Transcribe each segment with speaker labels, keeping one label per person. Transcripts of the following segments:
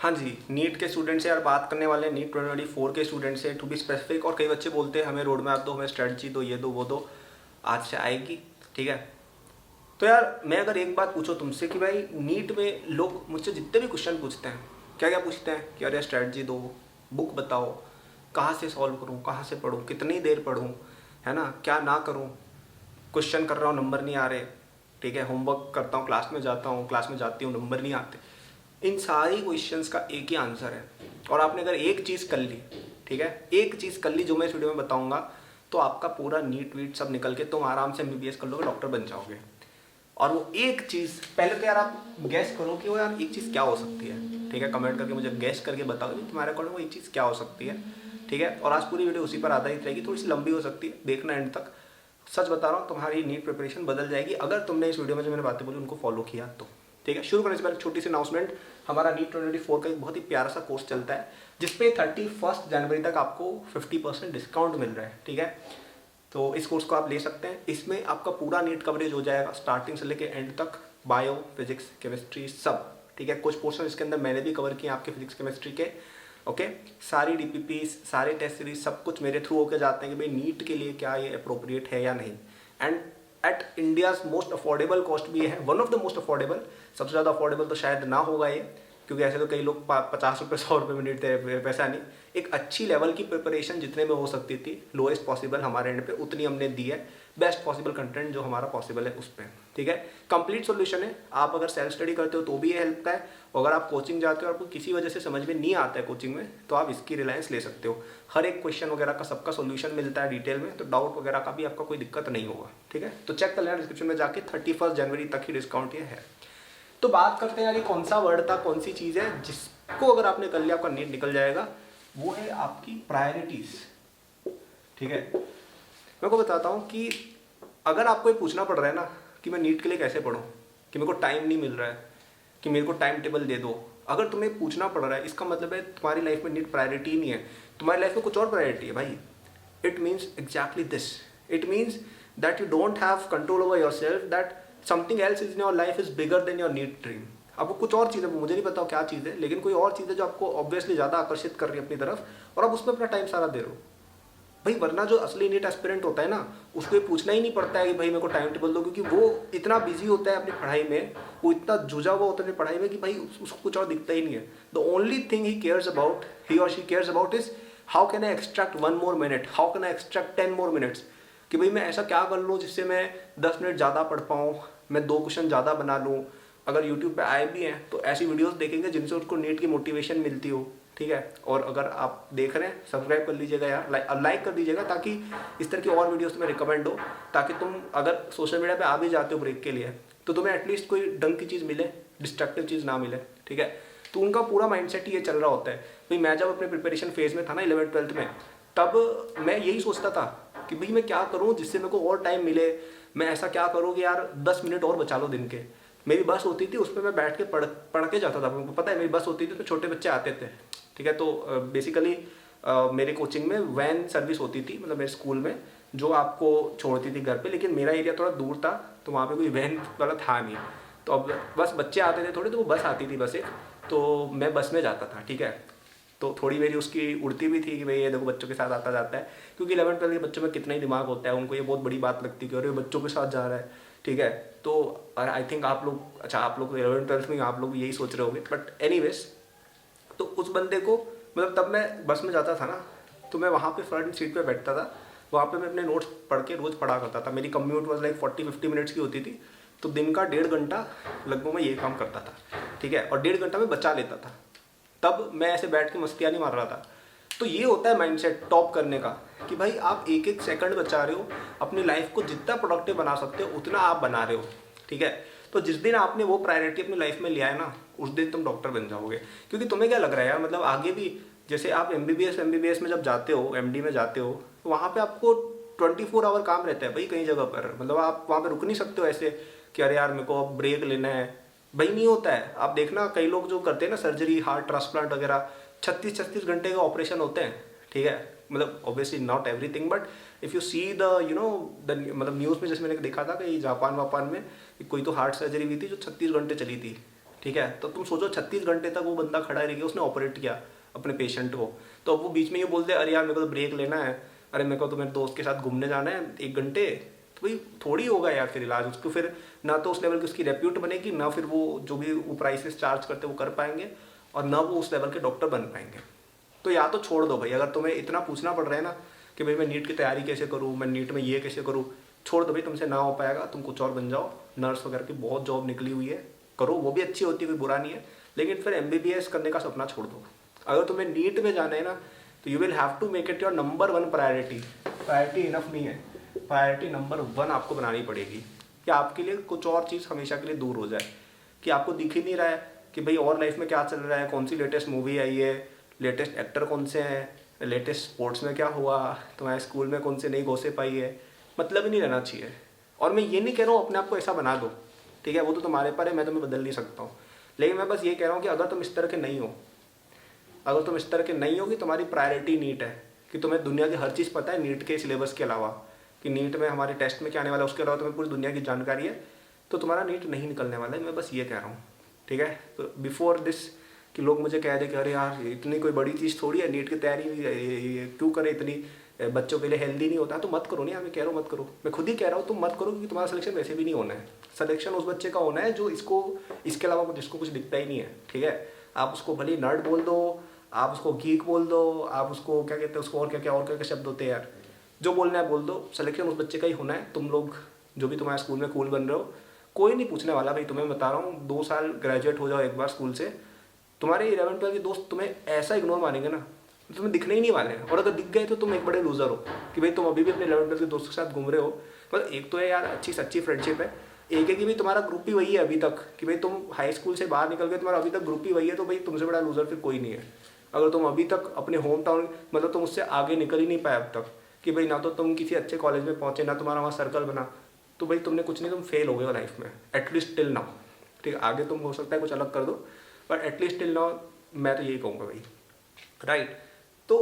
Speaker 1: हाँ जी, नीट के स्टूडेंट से यार बात करने वाले हैं, नीट 2024 के स्टूडेंट से टू बी स्पेसिफिक। और कई बच्चे बोलते हैं हमें रोड मैप दो, हमें स्ट्रेटजी दो, ये दो वो दो, आज से आएगी। ठीक है, तो यार मैं अगर एक बात पूछो तुमसे कि भाई नीट में लोग मुझसे जितने भी क्वेश्चन पूछते हैं, क्या क्या पूछते हैं कि अरे स्ट्रेटजी दो, बुक बताओ, कहाँ से सॉल्व करूँ, कहाँ से पढूं, कितनी देर पढूं, है ना, क्या ना करूँ, क्वेश्चन कर रहा हूँ नंबर नहीं आ रहे, ठीक है, होमवर्क करता हूँ, क्लास में जाता हूँ, क्लास में जाती हूँ, नंबर नहीं आते। इन सारी क्वेश्चंस का एक ही आंसर है। और आपने अगर एक चीज़ कर ली, ठीक है, एक चीज़ कर ली जो मैं इस वीडियो में बताऊंगा, तो आपका पूरा नीट वीट सब निकल के तुम आराम से एमबीबीएस कर लोगे, डॉक्टर बन जाओगे। और वो एक चीज़ पहले तो यार आप गैस करो कि वो यार एक चीज़ क्या हो सकती है। ठीक है, कमेंट करके मुझे गैस करके बताओ कि तुम्हारे अकॉर्डिंग वो एक चीज़ क्या हो सकती है। ठीक है, और आज पूरी वीडियो उसी पर आधारित रहेगी, थोड़ी सी लंबी हो सकती है, देखना एंड तक। सच बता रहा हूँ, तुम्हारी नीट प्रिपरेशन बदल जाएगी अगर तुमने इस वीडियो में जो मैंने बातें बोली उनको फॉलो किया तो। ठीक है, शुरू करने से पहले छोटी सी अनाउंसमेंट। हमारा नीट 2024 का एक बहुत ही प्यारा सा कोर्स चलता है जिसपे 31 जनवरी तक आपको 50% डिस्काउंट मिल रहा है। ठीक है, तो इस कोर्स को आप ले सकते हैं। इसमें आपका पूरा नीट कवरेज हो जाएगा स्टार्टिंग से लेके एंड तक, बायो, फिजिक्स, केमिस्ट्री सब। ठीक है, कुछ पोर्शन इसके अंदर मैंने भी कवर किए आपके फिजिक्स केमिस्ट्री के। ओके, सारी डीपीपी, सारे टेस्ट सीरीज सब कुछ मेरे थ्रू होकर जाते हैं कि भाई नीट के लिए क्या ये अप्रोप्रिएट है या नहीं। And eight India's most affordable cost भी है, one of the most affordable. सबसे ज़्यादा अफोर्डेबल तो शायद ना होगा ये, क्योंकि ऐसे तो कई लोग 50 रुपये 100 रुपये में नीट दे रहे, वैसा नहीं। एक अच्छी लेवल की प्रिपरेशन जितने में हो सकती थी, लोएस्ट पॉसिबल हमारे एंड पे, उतनी हमने दी है। बेस्ट पॉसिबल कंटेंट जो हमारा पॉसिबल है उस पर। ठीक है, कंप्लीट सॉल्यूशन है। आप अगर सेल्फ स्टडी करते हो तो भी ये हेल्प का है, और अगर आप कोचिंग जाते हो और आपको किसी वजह से समझ में नहीं आता है कोचिंग में, तो आप इसकी रिलायंस ले सकते हो। हर एक क्वेश्चन वगैरह का सबका सॉल्यूशन मिलता है डिटेल में, तो डाउट वगैरह का भी आपका कोई दिक्कत नहीं होगा। ठीक है, तो चेक कर लेना डिस्क्रिप्शन में जाके, 31 जनवरी तक ही डिस्काउंट ये है। तो बात करते हैं यार, ये कौन सा वर्ड था, कौन सी चीज़ है जिसको अगर आपने कर लिया आपका नीट निकल जाएगा। वो है आपकी प्रायोरिटीज। ठीक है, मैं को बताता हूँ कि अगर आपको ये पूछना पड़ रहा है ना कि मैं नीट के लिए कैसे पढूं, कि मेरे को टाइम नहीं मिल रहा है, कि मेरे को टाइम टेबल दे दो, अगर तुम्हें पूछना पड़ रहा है, इसका मतलब है तुम्हारी लाइफ में नीट प्रायोरिटी नहीं है, तुम्हारी लाइफ में कुछ और प्रायोरिटी है भाई। It means exactly this, it means that you don't have control over your self, that something else is in your life is bigger than your NEET dream. आपको कुछ और चीज़ है, मुझे नहीं पता क्या चीज़ है, लेकिन कोई और चीज़ है जो आपको ऑब्वियसली ज़्यादा आकर्षित कर रही है अपनी तरफ, और आप उसमें अपना टाइम सारा दे रहे हो भाई। वरना जो असली नीट एस्पिरेंट होता है ना, उसको ये पूछना ही नहीं पड़ता है कि भाई मेरे को टाइम टेबल दो, क्योंकि वो इतना बिजी होता है अपनी पढ़ाई में, वो इतना जुझा हुआ होता है अपनी पढ़ाई में कि भाई उसको कुछ और दिखता ही नहीं है। The only thing he cares about, he और she cares about is how can I extract 1 more minute, how can I extract 10 more minutes, कि भाई मैं ऐसा क्या कर लूँ जिससे मैं 10 मिनट ज़्यादा पढ़ पाऊँ, मैं 2 क्वेश्चन ज़्यादा बना लूँ। अगर यूट्यूब पे आए भी हैं तो ऐसी वीडियोस देखेंगे जिनसे उसको नीट की मोटिवेशन मिलती हो। ठीक है, और अगर आप देख रहे हैं सब्सक्राइब कर लीजिएगा यार, लाइक कर दीजिएगा, ताकि इस तरह की और वीडियोस तुम्हें रिकमेंड हो, ताकि तुम अगर सोशल मीडिया पे आ भी जाते हो ब्रेक के लिए, तो तुम्हें एटलीस्ट कोई ढंग की चीज़ मिले, डिस्ट्रक्टिव चीज़ ना मिले। ठीक है, तो उनका पूरा माइंडसेट ये चल रहा होता है। भाई मैं जब अपने प्रिपरेशन फेज में था ना 11th-12th में, तब मैं यही सोचता था कि भाई मैं क्या करूँ जिससे मेरे को और टाइम मिले, मैं ऐसा क्या करूँ कि यार 10 मिनट और बचा लो दिन के। मेरी बस होती थी, उस पर मैं बैठ के पढ़ के जाता था। मुझे पता है मेरी बस होती थी, उसमें छोटे बच्चे आते थे। ठीक है, तो बेसिकली मेरे कोचिंग में वैन सर्विस होती थी, मतलब मेरे स्कूल में, जो आपको छोड़ती थी घर पे, लेकिन मेरा एरिया थोड़ा दूर था तो वहाँ पे कोई वैन वाला था नहीं। तो अब बस बच्चे आते थे थोड़े, तो वो बस आती थी बस एक, तो मैं बस में जाता था। ठीक है, तो थोड़ी मेरी उसकी उड़ती भी थी कि भाई ये देखो बच्चों के साथ आता जाता है, क्योंकि 11th-12th के बच्चों में कितना ही दिमाग होता है, उनको ये बहुत बड़ी बात लगती है कि अरे बच्चों के साथ जा रहा है। ठीक है, तो आई थिंक आप लोग, अच्छा आप लोग 11th-12th में आप लोग यही सोच रहे होंगे, बट एनीवेज, तो उस बंदे को, मतलब तब मैं बस में जाता था ना, तो मैं वहाँ पे फ्रंट सीट पे बैठता था, वहाँ पे मैं अपने नोट्स पढ़ के रोज़ पढ़ा करता था। मेरी कम्यूट वॉज लाइक 40-50 मिनट्स की होती थी, तो दिन का 1.5 घंटा लगभग मैं ये काम करता था। ठीक है, और 1.5 घंटा मैं बचा लेता था, तब मैं ऐसे बैठ के मस्तियाँ नहीं मार रहा था। तो ये होता है माइंडसेट टॉप करने का, कि भाई आप एक एक सेकंड बचा रहे हो, अपनी लाइफ को जितना प्रोडक्टिव बना सकते हो उतना आप बना रहे हो। ठीक है, तो जिस दिन आपने वो प्रायोरिटी अपनी लाइफ में लिया है ना, उस दिन तुम डॉक्टर बन जाओगे। क्योंकि तुम्हें क्या लग रहा है यार, मतलब आगे भी जैसे आप एमबीबीएस में जब जाते हो, एमडी में जाते हो, तो वहाँ पे आपको 24 आवर काम रहता है भाई कई जगह पर। मतलब आप वहाँ पे रुक नहीं सकते हो ऐसे कि अरे यार मेरे को अब ब्रेक लेना है, भाई नहीं होता है। आप देखना कई लोग जो करते हैं ना सर्जरी, हार्ट ट्रांसप्लांट वगैरह, 36-36 घंटे के ऑपरेशन होते हैं। ठीक है, मतलब obviously not everything, but if you see the मतलब न्यूज़ में जैसे मैंने देखा था कि जापान वापान में कोई तो हार्ट सर्जरी हुई थी जो 36 घंटे चली थी। ठीक है। तो तुम सोचो 36 घंटे तक वो बंदा खड़ा रह गया, उसने ऑपरेट किया अपने पेशेंट को, तो अब वो बीच में ये बोलते अरे यार मेरे को तो ब्रेक लेना है, अरे मेरे को तो मेरे दोस्त के साथ घूमने जाना है 1 घंटे, तो भाई थोड़ी होगा यार फिर इलाज उसको, फिर ना तो उस लेवल की उसकी रेप्यूट बनेगी, ना फिर वो जो भी वो प्राइसेस चार्ज करते वो कर पाएंगे, और ना वो उस लेवल के डॉक्टर बन पाएंगे। तो या तो छोड़ दो भाई, अगर तुम्हें इतना पूछना पड़ रहा है ना कि भाई मैं नीट की तैयारी कैसे करूँ, मैं नीट में ये कैसे करूँ, छोड़ दो भाई, तुमसे ना हो पाएगा, तुम कुछ और बन जाओ। नर्स वगैरह की बहुत जॉब निकली हुई है, करो, वो भी अच्छी होती है, कोई बुरा नहीं है, लेकिन फिर MBBS करने का सपना छोड़ दो। अगर तुम्हें नीट में जाना है ना तो you will have to make it your number 1 priority. Priority enough नहीं है, प्रायोरिटी नंबर 1 आपको बनानी पड़ेगी कि आपके लिए कुछ और चीज़ हमेशा के लिए दूर हो जाए, कि आपको दिख ही नहीं रहा है कि भाई और लाइफ में क्या चल रहा है, कौन सी लेटेस्ट मूवी आई है, लेटेस्ट एक्टर कौन से हैं, लेटेस्ट स्पोर्ट्स में क्या हुआ, तुम्हारे स्कूल में कौन सी नई गॉसिप आई है, मतलब ही नहीं रहना चाहिए। और मैं ये नहीं कह रहा हूँ अपने आप को ऐसा बना दो, ठीक है, वो तो तुम्हारे पर है, मैं तुम्हें बदल नहीं सकता हूँ, लेकिन मैं बस ये कह रहा हूँ कि अगर तुम इस तरह के नहीं हो, अगर तुम इस तरह के नहीं हो कि तुम्हारी प्रायोरिटी नीट है, कि तुम्हें दुनिया की हर चीज़ पता है नीट के सिलेबस के अलावा, कि नीट में हमारे टेस्ट में क्या आने वाला है उसके अलावा तुम्हें पूरी दुनिया की जानकारी है, तो तुम्हारा नीट नहीं निकलने वाला है। मैं बस ये कह रहा हूँ, ठीक है। तो बिफोर दिस कि लोग मुझे कह दे कि अरे यार इतनी कोई बड़ी चीज़ थोड़ी है नीट की तैयारी, ये क्यों करे, इतनी बच्चों के लिए हेल्दी नहीं होता, तो मत करो। नहीं, मैं कह रहा हूँ मत करो, मैं खुद ही कह रहा हूँ तुम मत करो, क्योंकि तुम्हारा सिलेक्शन वैसे भी नहीं होना है। सिलेक्शन उस बच्चे का होना है जो इसको, इसके अलावा जिसको कुछ दिखता ही नहीं है, ठीक है। आप उसको भले नर्ड बोल दो, आप उसको गीक बोल दो, आप उसको क्या कहते हैं, उसको और क्या क्या शब्द होते हैं यार, जो बोलना है बोल दो, सिलेक्शन उस बच्चे का ही होना है। तुम लोग जो भी तुम्हारे स्कूल में कूल बन रहे हो, कोई नहीं पूछने वाला भाई, तुम्हें बता रहा हूँ, 2 साल ग्रेजुएट हो जाओ एक बार स्कूल से, तुम्हारे 11-12 के दोस्त तुम्हें ऐसा इग्नोर मानेंगे ना, तुम्हें दिखने ही नहीं वाले हैं, और अगर दिख गए तो तुम एक बड़े लूजर हो, कि भाई तुम अभी भी अपने 11-12 के दोस्तों के साथ घूम रहे हो। मतलब एक तो है यार अच्छी सच्ची फ्रेंडशिप है, एक है कि भाई तुम्हारा ग्रुप ही वही है अभी तक, कि भाई तुम हाई स्कूल से बाहर निकल गए, तुम्हारा अभी तक ग्रुप ही वही है, तो भाई तुमसे बड़ा लूजर फिर कोई नहीं है। अगर तुम अभी तक अपने होम टाउन, मतलब तुम उससे आगे निकल ही नहीं पाए अब तक, कि भाई ना तो तुम किसी अच्छे कॉलेज में पहुंचे, ना तुम्हारा वहाँ सर्कल बना, तो भाई तुमने कुछ नहीं, तुम फेल हो गए हो लाइफ में, एटलीस्ट टिल नाउ, ठीक है। आगे तुम हो सकता है कुछ अलग कर दो, बट एटलीस्ट टिल नाउ मैं तो यही कहूँगा भाई, राइट। तो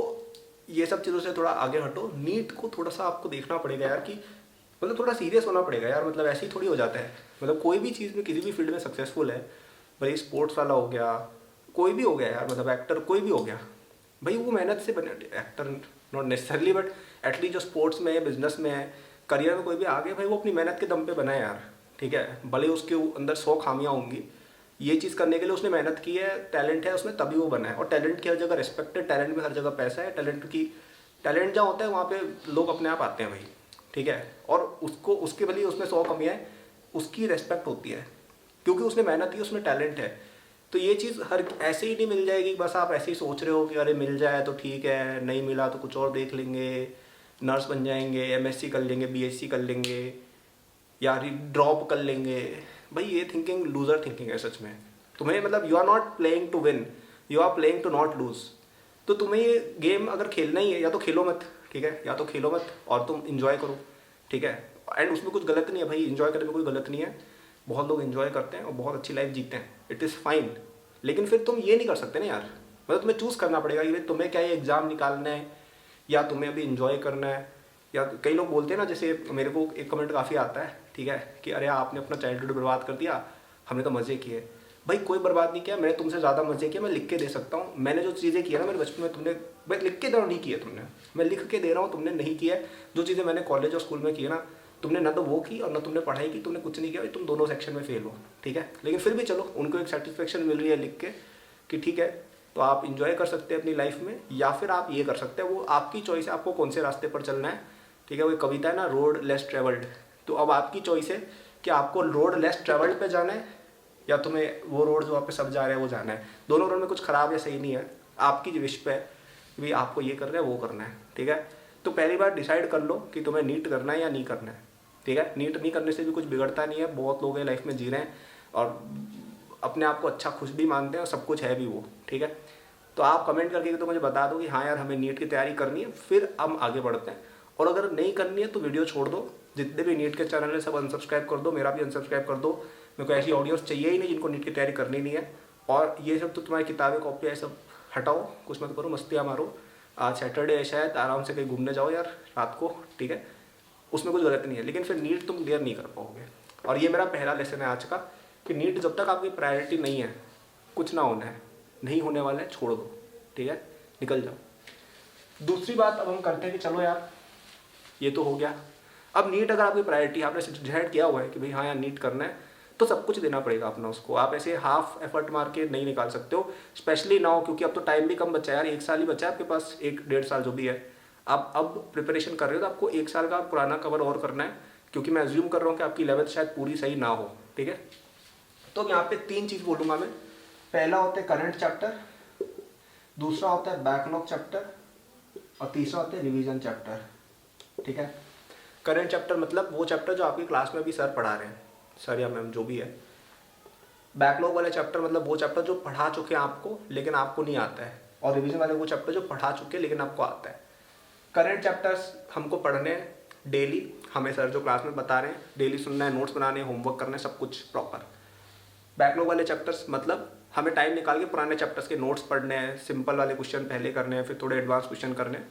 Speaker 1: ये सब चीज़ों से थोड़ा आगे हटो, नीट को थोड़ा सा आपको देखना पड़ेगा यार, कि मतलब थोड़ा सीरियस होना पड़ेगा यार, मतलब ऐसे ही थोड़ी हो जाता है। मतलब कोई भी चीज़ में, किसी भी फील्ड में सक्सेसफुल है, भाई स्पोर्ट्स वाला हो गया, कोई भी हो गया यार, मतलब एक्टर कोई भी हो गया, भाई वो मेहनत से बने, actor not necessarily, but at least जो स्पोर्ट्स में है, बिजनेस में है, करियर में कोई भी आ गया, भाई वो अपनी मेहनत के दम पे बना है यार, ठीक है। भले उसके अंदर 100 खामियाँ होंगी, ये चीज़ करने के लिए उसने मेहनत की है, टैलेंट है उसमें, तभी वो बना है। और टैलेंट की हर जगह रिस्पेक्ट है, टैलेंट में हर जगह पैसा है, टैलेंट जहाँ होता है वहाँ पे लोग अपने आप आते हैं भाई, ठीक है। और उसको, उसके भले उसमें 100 कमियाँ हैं, उसकी रेस्पेक्ट होती है, क्योंकि उसने मेहनत की, उसमें टैलेंट है। तो ये चीज़ हर ऐसे ही नहीं मिल जाएगी, बस आप ऐसे ही सोच रहे हो कि अरे मिल जाए तो ठीक है, नहीं मिला तो कुछ और देख लेंगे, नर्स बन जाएंगे, MSc कर लेंगे, BSc कर लेंगे, या ड्रॉप कर लेंगे। भाई ये थिंकिंग लूजर थिंकिंग है सच में। तुम्हें मतलब you are not playing to win, you are playing to not lose. तो तुम्हें ये गेम अगर खेलना ही है, या तो खेलो मत, ठीक है, या तो खेलो मत और तुम इंजॉय करो, ठीक है। एंड उसमें कुछ गलत नहीं है भाई, इंजॉय करने में कोई गलत नहीं है, बहुत लोग इंजॉय करते हैं और बहुत अच्छी लाइफ जीते हैं, इट इज़ फाइन। लेकिन फिर तुम ये नहीं कर सकते ना यार, मतलब तुम्हें चूज़ करना पड़ेगा कि भाई तुम्हें क्या ये एग्ज़ाम निकालना है, या तुम्हें अभी इंजॉय करना है। या कई लोग बोलते हैं ना, जैसे मेरे को एक कमेंट काफ़ी आता है, ठीक है, कि अरे आपने अपना चाइल्डहुड बर्बाद कर दिया, हमने तो मज़े किए। भाई कोई बर्बाद नहीं किया, मैंने तुमसे ज़्यादा मज़े किए, मैं लिख के दे सकता हूँ। मैंने जो चीज़ें की है ना मेरे बचपन में, तुमने, मैं लिख के दे रहा हूँ, नहीं किया तुमने, मैं लिख के दे रहा हूँ, तुमने नहीं किया। जो चीज़ें मैंने कॉलेज और स्कूल में की है ना, तुमने ना तो वो की और ना तुमने पढ़ाई की, तुमने कुछ नहीं किया, तुम दोनों सेक्शन में फेल हो, ठीक है। लेकिन फिर भी चलो, उनको एक सेटिस्फेक्शन मिल रही है लिख के कि ठीक है, तो आप इंजॉय कर सकते हैं अपनी लाइफ में, या फिर आप ये कर सकते हैं, वो आपकी चॉइस है, आपको कौन से रास्ते पर चलना है, ठीक है। वो कविता है ना, रोड लेस ट्रेवल्ड, तो अब आपकी चॉइस है कि आपको रोड लेस ट्रेवल्ड पे जाना है, या तुम्हें वो रोड जो आप पे सब जा रहे हैं वो जाना है। दोनों रोड में कुछ खराब या सही नहीं है, आपकी विश पे है कि भाई आपको ये करना है, वो करना है, ठीक है। तो पहली बार डिसाइड कर लो कि तुम्हें नीट करना है या नहीं करना है, ठीक है। नीट नहीं करने से भी कुछ बिगड़ता नहीं है, बहुत लोग हैं लाइफ में जी रहे हैं और अपने आप को अच्छा खुश भी मानते हैं और सब कुछ है भी वो, ठीक है। तो आप कमेंट करके तो मुझे बता दो कि हाँ यार हमें नीट की तैयारी करनी है, फिर हम आगे बढ़ते हैं। और अगर नहीं करनी है तो वीडियो छोड़ दो, जितने भी नीट के चैनल है सब अनसब्सक्राइब कर दो, मेरा भी अनसब्सक्राइब कर दो। मेरे को ऐसी ऑडियंस चाहिए ही नहीं जिनको नीट की तैयारी करनी नहीं है। और ये सब तो तुम्हारी किताबें कॉपियाँ सब हटाओ, कुछ मत करो, मस्तियाँ मारो। आज सैटरडे है शायद, आराम से कहीं घूमने जाओ यार रात को, ठीक है, उसमें कुछ गलत नहीं है। लेकिन फिर नीट तुम क्लियर नहीं कर पाओगे। और ये मेरा पहला लेसन है आज का कि नीट जब तक आपकी प्रायोरिटी नहीं है, कुछ ना होना है, नहीं होने वाला है, छोड़ दो, ठीक है, निकल जाओ। दूसरी बात अब हम करते हैं कि चलो यार ये तो हो गया, अब नीट अगर आपकी प्रायोरिटी, आपने डिसाइड किया हुआ है कि भाई हाँ यार नीट करना है, तो सब कुछ देना पड़ेगा अपना उसको। आप ऐसे हाफ एफर्ट मार के नहीं निकाल सकते हो, स्पेशली नाउ, क्योंकि अब तो टाइम भी कम बचा है यार, 1 साल ही बचा है आपके पास, 1-1.5 साल जो भी है। आप अब प्रिपरेशन कर रहे हो तो आपको 1 साल का पुराना कवर और करना है, क्योंकि मैं अज्यूम कर रहा हूँ कि आपकी 11th शायद पूरी सही ना हो, ठीक है। तो यहाँ पे 3 चीज़ बोलूँगा मैं। पहला होता है करंट चैप्टर, दूसरा होता है बैकलॉग चैप्टर, और तीसरा होता है रिवीजन चैप्टर, ठीक है। करंट चैप्टर मतलब वो चैप्टर जो आपकी क्लास में भी सर पढ़ा रहे हैं, सर या मैम जो भी है। बैकलॉग वाले चैप्टर मतलब वो चैप्टर जो पढ़ा चुके हैं आपको लेकिन आपको नहीं आता है, और रिवीजन वाले वो चैप्टर जो पढ़ा चुके हैं लेकिन आपको आता है। करंट चैप्टर्स हमको पढ़ने हैं डेली, हमें सर जो क्लास में बता रहे हैं डेली सुनना है, नोट्स बनाने हैं, होमवर्क करना है, सब कुछ प्रॉपर। बैकलॉग वाले चैप्टर्स मतलब हमें टाइम निकाल के पुराने चैप्टर्स के नोट्स पढ़ने हैं, सिंपल वाले क्वेश्चन पहले करने हैं, फिर थोड़े एडवांस क्वेश्चन करने हैं,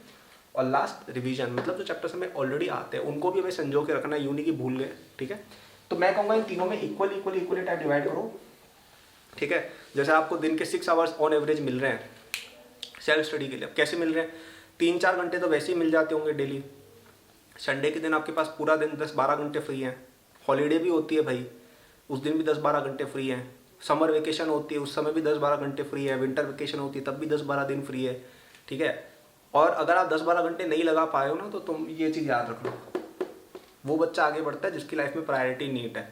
Speaker 1: और लास्ट रिवीजन मतलब जो चैप्टर्स हमें ऑलरेडी आते हैं उनको भी हमें संजो के रखना है, यूं नहीं कि भूल गए, ठीक है। तो मैं कहूँगा इन तीनों में इक्वली टाइम डिवाइड करो, ठीक है। जैसे आपको दिन के 6 आवर्स ऑन एवरेज मिल रहे हैं सेल्फ स्टडी के लिए, अब कैसे मिल रहे हैं, 3-4 घंटे तो वैसे ही मिल जाते होंगे डेली। संडे के दिन आपके पास पूरा दिन 10-12 घंटे फ्री हैं, हॉलीडे भी होती है भाई, उस दिन भी 10-12 घंटे फ्री हैं, समर वेकेशन होती है उस समय भी 10-12 घंटे फ्री है, विंटर वेकेशन होती है तब भी 10-12 दिन फ्री है, ठीक है। और अगर आप 10-12 घंटे नहीं लगा पाए हो ना, तो तुम ये चीज़ याद रखना, वो बच्चा आगे बढ़ता है जिसकी लाइफ में प्रायोरिटी नीट है।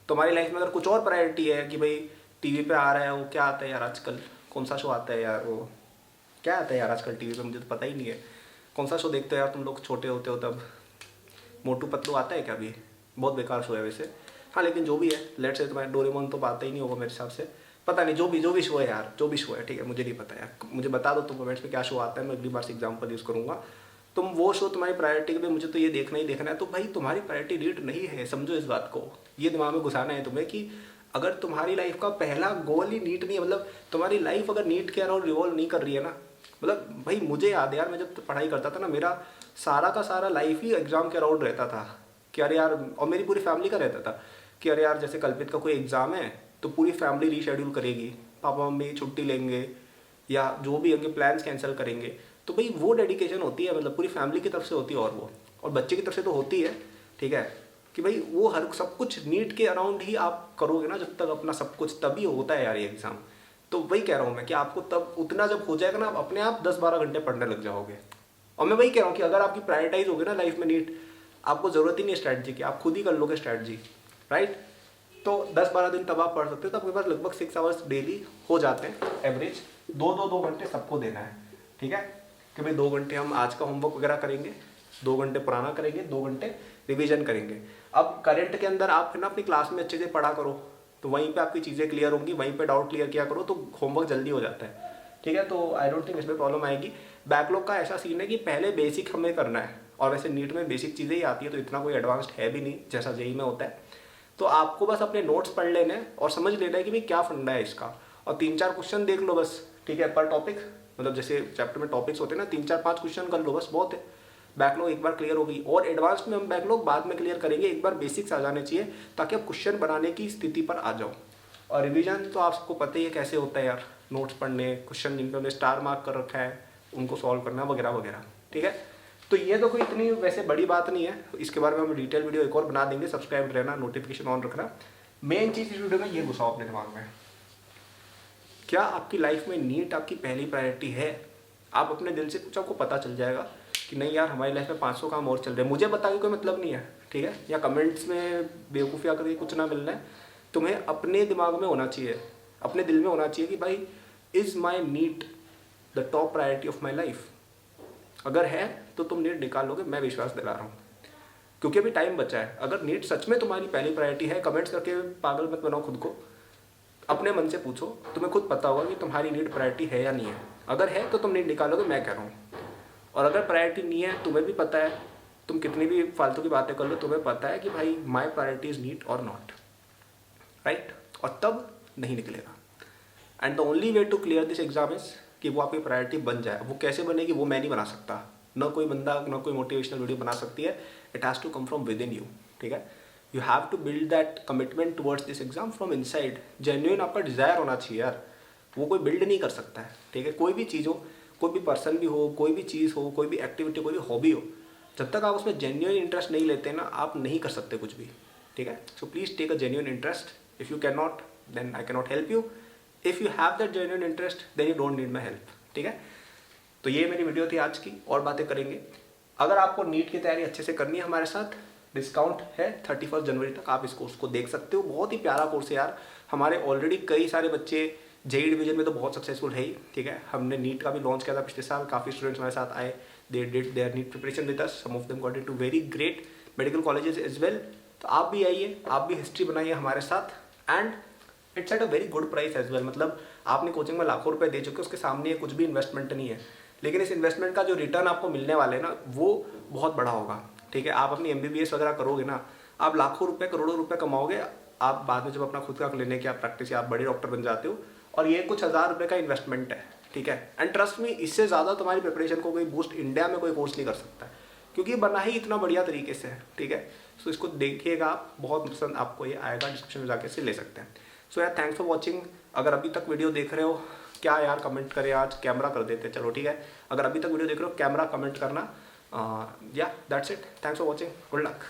Speaker 1: तुम्हारी लाइफ में अगर कुछ और प्रायोरिटी है कि भाई टीवी पे आ रहा है, वो क्या आता है यार आजकल, कौन सा शो आता है यार, वो क्या आता है यार आजकल टीवी पे, मुझे तो पता ही नहीं है, कौन सा शो देखते हो यार तुम लोग, छोटे होते हो तब, मोटू पतलू आता है क्या अभी, बहुत बेकार शो है वैसे, हाँ लेकिन जो भी है, लेट्स से तुम्हारे डोरेमोन तो आता ही नहीं होगा मेरे हिसाब से, पता नहीं, जो भी शो है यार, जो भी शो है, ठीक है, मुझे नहीं पता यार, मुझे बता दो तुम कमेंट्स में क्या शो आता है, मैं अगली बार से एग्जाम्पल यूज़ करूँगा। तुम वो शो तुम्हारी प्रायोरिटी के लिए, मुझे तो ये देखना ही देखना है, तो भाई तुम्हारी प्रायोरिटी नीट नहीं है, समझो इस बात को, ये दिमाग में घुसाना है तुम्हें कि अगर तुम्हारी लाइफ का पहला गोल ही नीट नहीं है, मतलब तुम्हारी लाइफ अगर नीट के अराउंड रिवॉल्व नहीं कर रही है ना, मतलब भाई मुझे याद है यार, मैं जब पढ़ाई करता था ना, मेरा सारा का सारा लाइफ ही एग्जाम के अराउंड रहता था कि अरे यार, और मेरी पूरी फैमिली का रहता था कि अरे यार जैसे कल्पित का कोई एग्जाम है तो पूरी फैमिली रीशेड्यूल करेगी, पापा मम्मी छुट्टी लेंगे या जो भी होंगे प्लान्स कैंसिल करेंगे, तो भाई वो डेडिकेशन होती है, मतलब पूरी फैमिली की तरफ से होती है, और बच्चे की तरफ से तो होती है, ठीक है, कि भाई वो हर सब कुछ नीट के अराउंड ही आप करोगे ना जब तक अपना सब कुछ, तभी होता है यार ये एग्ज़ाम। तो वही कह रहा हूँ मैं कि आपको तब उतना जब हो जाएगा ना, आप अपने आप 10-12 घंटे पढ़ने लग जाओगे। और मैं वही कह रहा हूँ कि अगर आपकी प्रायोरिटाइज होगी ना लाइफ में नीट, आपको ज़रूरत ही नहीं है स्ट्रैटेजी की, आप खुद ही कर लोगे स्ट्रैटेजी, राइट। तो 10-12 दिन तब आप पढ़ सकते हो, तो आपके पास लगभग 6 आवर्स डेली हो जाते हैं एवरेज, 2 घंटे सबको देना है, ठीक है, कि भाई 2 घंटे हम आज का होमवर्क वगैरह करेंगे, 2 घंटे पुराना करेंगे, 2 घंटे रिवीजन करेंगे। अब करंट के अंदर आप ना अपनी क्लास में अच्छे से पढ़ा करो, तो वहीं पे आपकी चीज़ें क्लियर होंगी, वहीं पे डाउट क्लियर किया करो, तो होमवर्क जल्दी हो जाता है, ठीक है। तो आई डोंट थिंक इसमें प्रॉब्लम आएगी। बैकलॉग का ऐसा सीन है कि पहले बेसिक हमें करना है, और वैसे नीट में बेसिक चीज़ें ही आती है, तो इतना कोई एडवांस्ड है भी नहीं जैसा जेई में होता है। तो आपको बस अपने नोट्स पढ़ लेने हैं और समझ लेना है कि भाई क्या फंडा है इसका, और 3-4 क्वेश्चन देख लो बस, ठीक है, पर टॉपिक, मतलब जैसे चैप्टर में टॉपिक्स होते हैं ना, 3-4-5 क्वेश्चन कर लो बस, बहुत है। बैकलॉग एक बार क्लियर होगी, और एडवांस में हम बैकलॉग बाद में क्लियर करेंगे, एक बार बेसिक्स आ जाने चाहिए ताकि आप क्वेश्चन बनाने की स्थिति पर आ जाओ। और रिवीजन तो आपको पता ही है कैसे होता है यार, नोट्स पढ़ने, क्वेश्चन जिन पे हमने स्टार मार्क कर रखा है उनको सॉल्व करना वगैरह वगैरह, ठीक है। तो ये तो कोई इतनी वैसे बड़ी बात नहीं है, इसके बारे में हम डिटेल वीडियो एक और बना देंगे, सब्सक्राइब रहना, नोटिफिकेशन ऑन रखना। मेन चीज़ इस वीडियो में ये घुसाओ अपने दिमाग में, क्या आपकी लाइफ में नीट आपकी पहली प्रायोरिटी है? आप अपने दिल से कुछ, आपको पता चल जाएगा कि नहीं यार हमारी लाइफ में 500 काम और चल रहे हैं, मुझे बता के कोई मतलब नहीं है, ठीक है, या कमेंट्स में बेवकूफ़िया करके कुछ ना मिलना है, तुम्हें अपने दिमाग में होना चाहिए, अपने दिल में होना चाहिए कि भाई is my NEET the top priority of my life. अगर है तो तुम नीट निकाल लोगे, मैं विश्वास दिला रहा हूँ, क्योंकि अभी टाइम बचा है। अगर नीट सच में तुम्हारी पहली प्रायोरिटी है, कमेंट्स करके पागल मत बनाओ खुद को, अपने मन से पूछो, तुम्हें खुद पता होगा कि तुम्हारी नीट प्रायोरिटी है या नहीं है। अगर है तो तुम नीट निकालोगे, मैं कह रहा हूँ, और अगर प्रायोरिटी नहीं है, तुम्हें भी पता है, तुम कितनी भी फालतू की बातें कर लो, तुम्हें पता है कि भाई माई प्रायोरिटी इज़ नीट और नॉट, राइट, और तब नहीं निकलेगा। And the only way to clear this exam is कि वो आपकी प्रायोरिटी बन जाए। वो कैसे बनेगी वो मैं नहीं बना सकता, ना कोई बंदा, ना कोई मोटिवेशनल वीडियो बना सकती है, it has to come from within you, ठीक है। You have to build that commitment towards this exam from inside. Genuine आपका डिज़ायर होना चाहिए यार, वो कोई बिल्ड नहीं कर सकता है, ठीक है। कोई भी चीज़ हो, कोई भी पर्सन भी हो, कोई भी चीज़ हो, कोई भी एक्टिविटी, कोई भी हॉबी हो, जब तक आप उसमें जेन्युइन इंटरेस्ट नहीं लेते ना, आप नहीं कर सकते कुछ भी, ठीक है। So please take a genuine interest. If you can not, then I can not help you. If you have that genuine interest, then you don't need my help, ठीक है। तो ये मेरी वीडियो थी आज की, और बातें करेंगे। अगर आपको नीट की तैयारी अच्छे से करनी है हमारे साथ, डिस्काउंट है 31 जनवरी तक, आप इस कोर्स को देख सकते हो। बहुत ही प्यारा कोर्स है यार। हमारे ऑलरेडी कई सारे बच्चे जेई डिवीजन में तो बहुत सक्सेसफुल है ही, ठीक है। हमने नीट का भी लॉन्च किया था पिछले साल, काफ़ी स्टूडेंट्स हमारे साथ आए, they did their NEET preparation with us, some of them got into very great medical colleges as well. तो आप भी आइए, आप भी हिस्ट्री बनाइए हमारे साथ, and it's at a very good price as well. मतलब आपने कोचिंग में लाखों रुपए दे चुके, उसके सामने ये कुछ भी इन्वेस्टमेंट नहीं है, लेकिन इस इन्वेस्टमेंट का जो रिटर्न आपको मिलने वाले ना, वो बहुत बड़ा होगा, ठीक है। आप अपनी MBBS वगैरह करोगे ना, आप लाखों रुपए, करोड़ों रुपए कमाओगे, आप बाद में जब अपना खुद का क्लिनिक या प्रैक्टिस या आप बड़े डॉक्टर बन जाते हो, और ये कुछ हज़ार रुपये का इन्वेस्टमेंट है, ठीक है। एंड ट्रस्ट मी, इससे ज़्यादा तुम्हारी प्रिपरेशन को कोई बूस्ट इंडिया में कोई कोर्स नहीं कर सकता है, क्योंकि बना ही इतना बढ़िया तरीके से है, ठीक है। सो इसको देखिएगा आप, बहुत पसंद आपको ये आएगा, डिस्क्रिप्शन में जाके इसे ले सकते हैं। सो यार, थैंक्स फॉर वॉचिंग। अगर अभी तक वीडियो देख रहे हो, क्या यार कमेंट करें, आज कैमरा कर देते, चलो ठीक है। अगर अभी तक वीडियो देख रहे हो, कैमरा कमेंट करना, या that's it. Thanks for watching, good luck.